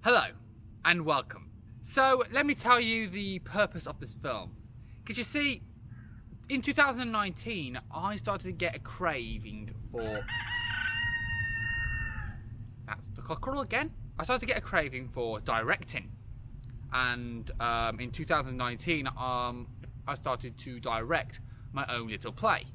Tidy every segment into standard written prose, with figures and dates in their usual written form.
Hello and welcome. So let me tell you the purpose of this film. Because you see, in 2019 I started to get a craving for... That's the cockerel again. I started to get a craving for directing. And in 2019 I started to direct my own little play.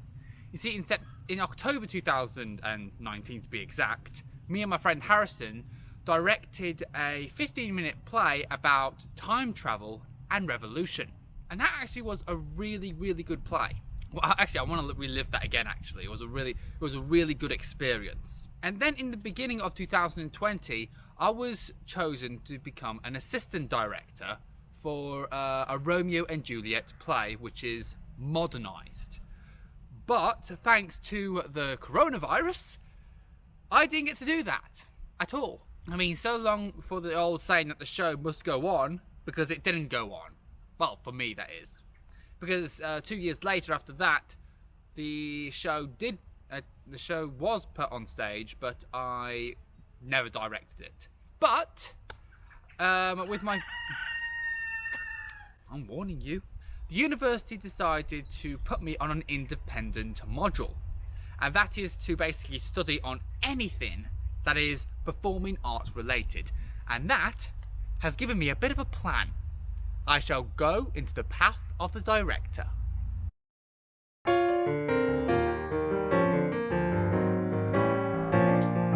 You see, in October 2019 to be exact, me and my friend Harrison directed a 15-minute play about time travel and revolution. And that actually was a really, really good play. Well, actually, I want to relive that again, actually. It was a really good experience. And then in the beginning of 2020, I was chosen to become an assistant director for a Romeo and Juliet play, which is modernized. But thanks to the coronavirus, I didn't get to do that at all. I mean, so long for the old saying that the show must go on, because it didn't go on. Well, for me, that is. Because 2 years later after that, the show was put on stage, but I never directed it. But, with my... I'm warning you. The university decided to put me on an independent module. And that is to basically study on anything that is performing arts related. And that has given me a bit of a plan. I shall go into the path of the director.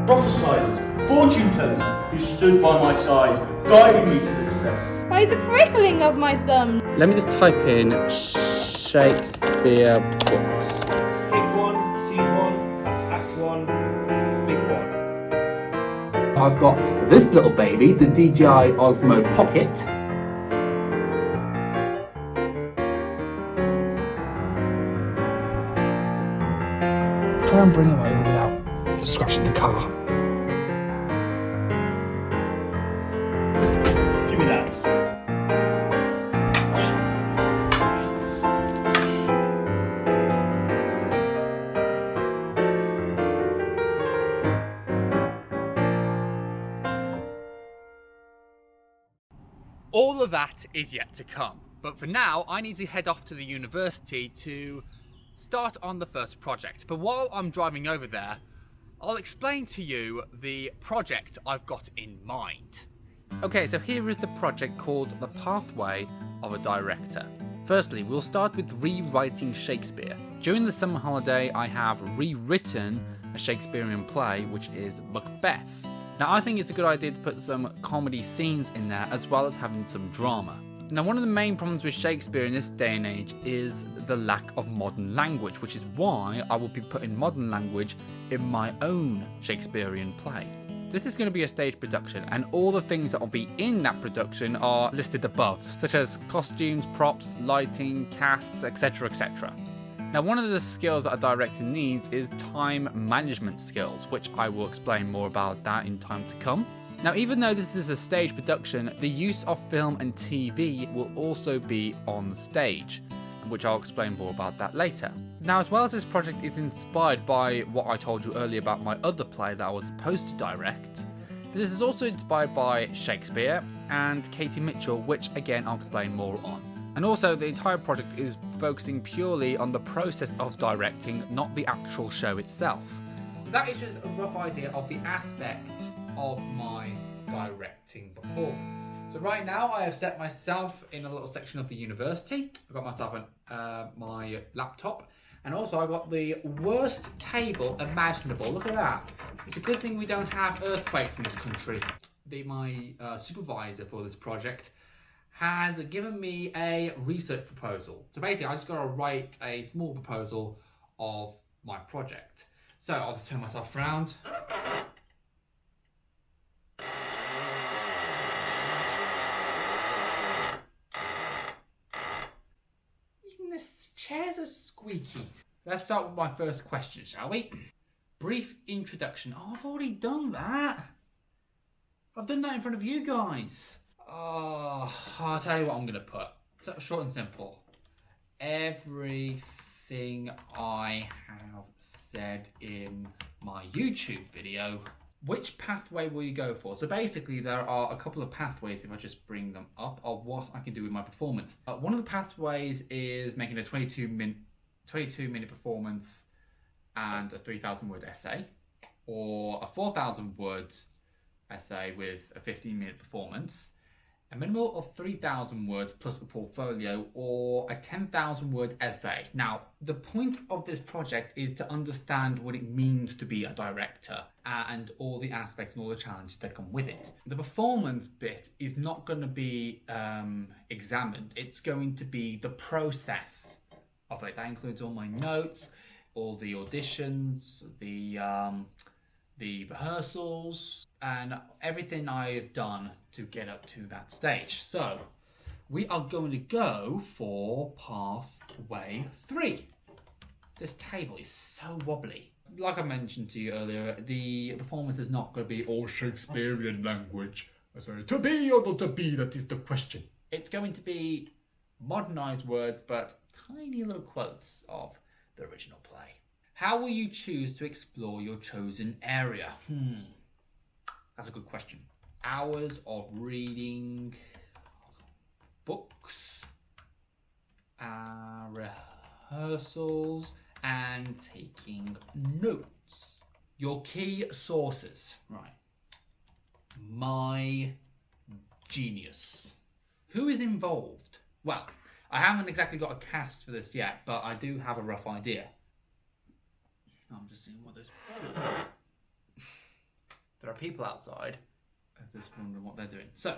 Prophesizers, fortune tellers who stood by my side, guiding me to success. By the prickling of my thumb. Let me just type in Shakespeare books. Take one, scene one, act one, big one. I've got this little baby, the DJI Osmo Pocket. Try and bring him over without scratching the car. Give me that. All of that is yet to come, but for now I need to head off to the university to start on the first project. But while I'm driving over there, I'll explain to you the project I've got in mind. Okay, so here is the project called The Pathway of a Director. Firstly, we'll start with rewriting Shakespeare. During the summer holiday, I have rewritten a Shakespearean play, which is Macbeth. Now, I think it's a good idea to put some comedy scenes in there, as well as having some drama. Now, one of the main problems with Shakespeare in this day and age is the lack of modern language, which is why I will be putting modern language in my own Shakespearean play. This is going to be a stage production, and all the things that will be in that production are listed above, such as costumes, props, lighting, casts, etc, etc. Now, one of the skills that a director needs is time management skills, which I will explain more about that in time to come. Now, even though this is a stage production, the use of film and TV will also be on stage, which I'll explain more about that later. Now, as well as this project is inspired by what I told you earlier about my other play that I was supposed to direct, this is also inspired by Shakespeare and Katie Mitchell, which again I'll explain more on. And also, the entire project is focusing purely on the process of directing, not the actual show itself. That is just a rough idea of the aspects of my directing performance. So right now I have set myself in a little section of the university. I've got myself my laptop, and also I've got the worst table imaginable. Look at that. It's a good thing we don't have earthquakes in this country. My supervisor for this project has given me a research proposal. So basically I just got to write a small proposal of my project. So I'll just turn myself around. Even the chairs are squeaky. Let's start with my first question, shall we? Brief introduction. Oh, I've already done that. I've done that in front of you guys. Oh, I'll tell you what I'm going to put. So short and simple. Everything I have said in my YouTube video Which pathway will you go for? So basically there are a couple of pathways, if I just bring them up, of what I can do with my performance. One of the pathways is making a 22 minute performance and a 3,000 word essay, or a 4,000 word essay with a 15-minute performance, a minimum of 3,000 words plus a portfolio, or a 10,000 word essay. Now, the point of this project is to understand what it means to be a director and all the aspects and all the challenges that come with it. The performance bit is not going to be examined. It's going to be the process of it. That includes all my notes, all the auditions, the rehearsals, and everything I've done to get up to that stage. So, we are going to go for pathway 3. This table is so wobbly. Like I mentioned to you earlier, the performance is not going to be all Shakespearean language. Sorry, to be or not to be, that is the question. It's going to be modernised words, but tiny little quotes of the original play. How will you choose to explore your chosen area? That's a good question. Hours of reading books, rehearsals, and taking notes. Your key sources. Right. My genius. Who is involved? Well, I haven't exactly got a cast for this yet, but I do have a rough idea. I'm just seeing what there's. There are people outside. I'm just wondering what they're doing. So,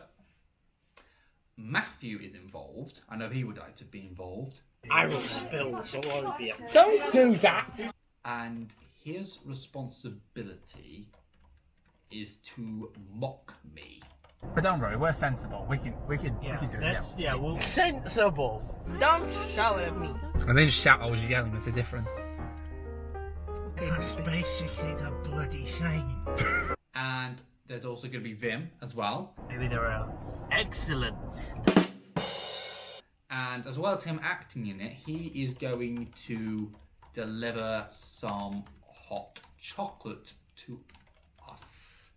Matthew is involved. I know he would like to be involved. I will spill this all over you. Don't do that! And his responsibility is to mock me. But don't worry, we're sensible. We can do it. Yeah, we'll. Sensible. Don't shout at me. And then shout, I was yelling, there's a difference. That's basically the bloody same. And there's also going to be Vim as well. Maybe they're excellent. And as well as him acting in it, he is going to deliver some hot chocolate to us.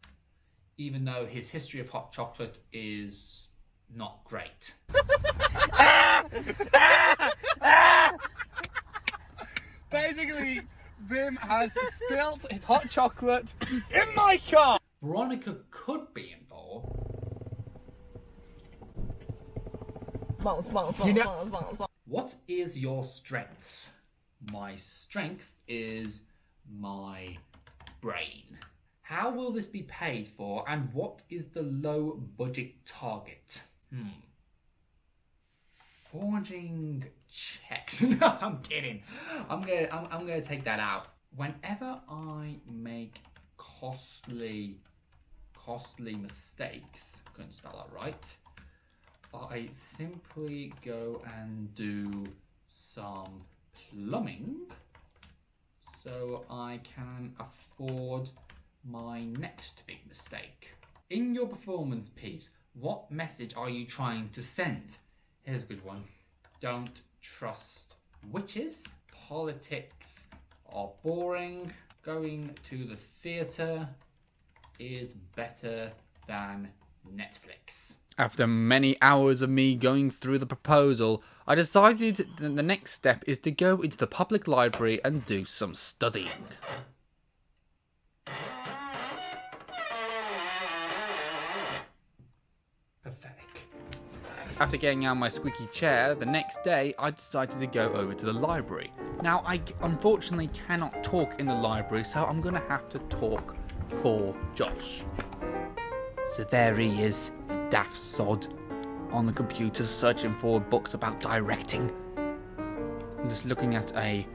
Even though his history of hot chocolate is not great. Basically, Vim has spilt his hot chocolate in my car! Veronica could be involved. What is your strengths? My strength is my brain. How will this be paid for, and what is the low budget target? Forging checks. No, I'm kidding. I'm gonna take that out. Whenever I make costly mistakes, I couldn't spell that right, I simply go and do some plumbing so I can afford my next big mistake. In your performance piece, what message are you trying to send? Here's a good one. Don't trust witches. Politics are boring. Going to the theatre is better than Netflix. After many hours of me going through the proposal, I decided that the next step is to go into the public library and do some studying. Pathetic. After getting out of my squeaky chair, the next day I decided to go over to the library. Now, I unfortunately cannot talk in the library, so I'm going to have to talk for Josh. So there he is, daft sod, on the computer searching for books about directing. I'm just looking at a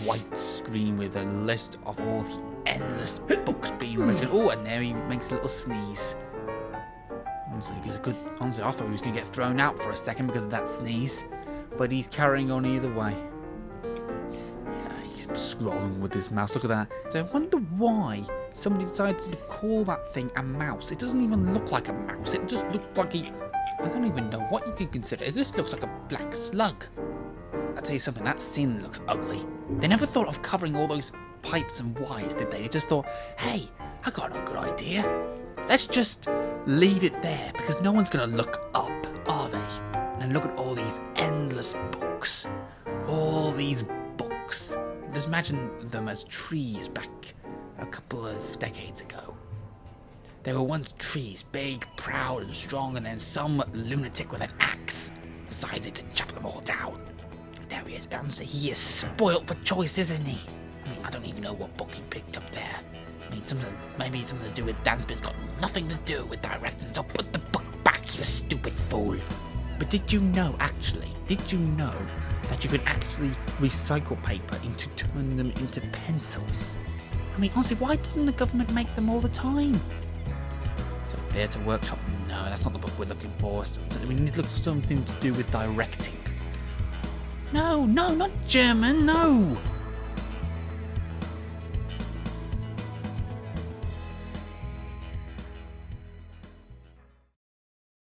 white screen with a list of all the endless books being written. Oh, and there he makes a little sneeze. Honestly, I thought he was going to get thrown out for a second because of that sneeze. But he's carrying on either way. Yeah, he's scrolling with his mouse. Look at that. So I wonder why somebody decided to call that thing a mouse. It doesn't even look like a mouse. It just looks like I don't even know what you could consider. This looks like a black slug. I'll tell you something, that scene looks ugly. They never thought of covering all those pipes and wires, did they? They just thought, hey, I got no good idea. Let's just leave it there, because no one's going to look up, are they? And look at all these endless books. All these books. Just imagine them as trees back a couple of decades ago. They were once trees, big, proud and strong, and then some lunatic with an axe decided to chop them all down. There he is. Honestly, he is spoilt for choice, isn't he? I mean, I don't even know what book he picked up there. I mean, maybe something to do with dance, but it's got nothing to do with directing, so put the book back, you stupid fool. But did you know that you can actually recycle paper into turning them into pencils? I mean, honestly, why doesn't the government make them all the time? So theatre workshop, no, that's not the book we're looking for. So we need to look for something to do with directing. No, not German, no.